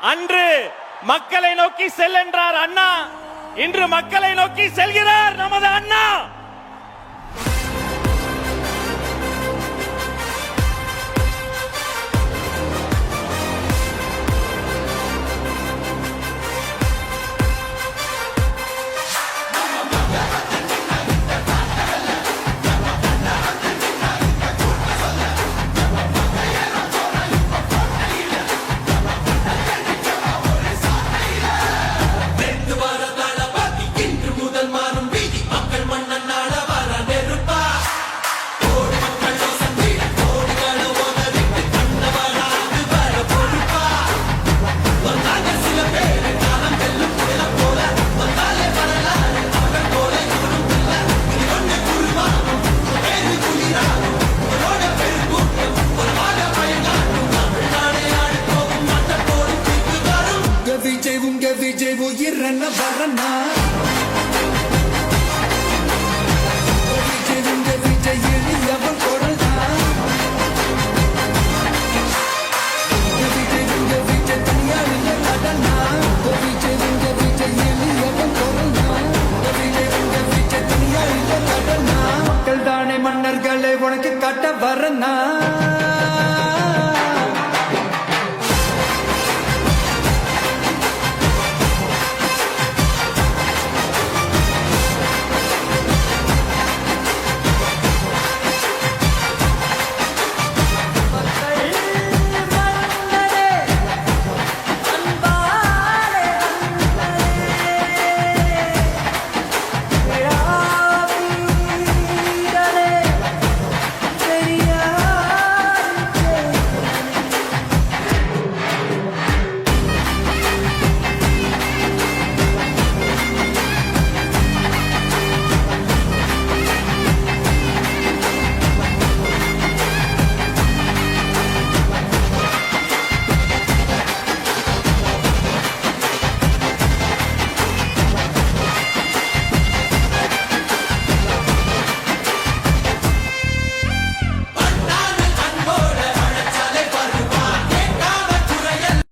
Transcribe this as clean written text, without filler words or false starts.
அன்று மக்களை நோக்கி செல் என்றார் அண்ணா, இன்று மக்களை நோக்கி செல்கிறார் நமது அண்ணா. விஜய் உயிரன வரனா விஜய் எளியவன் கொடனா விஜய் தனியாளிய கடனா விஜய் எளியவன் கொடனா விஜய் தனியாளிய கடனா மக்கள் தானே மன்னர்களை உனக்கு காட்ட வரனா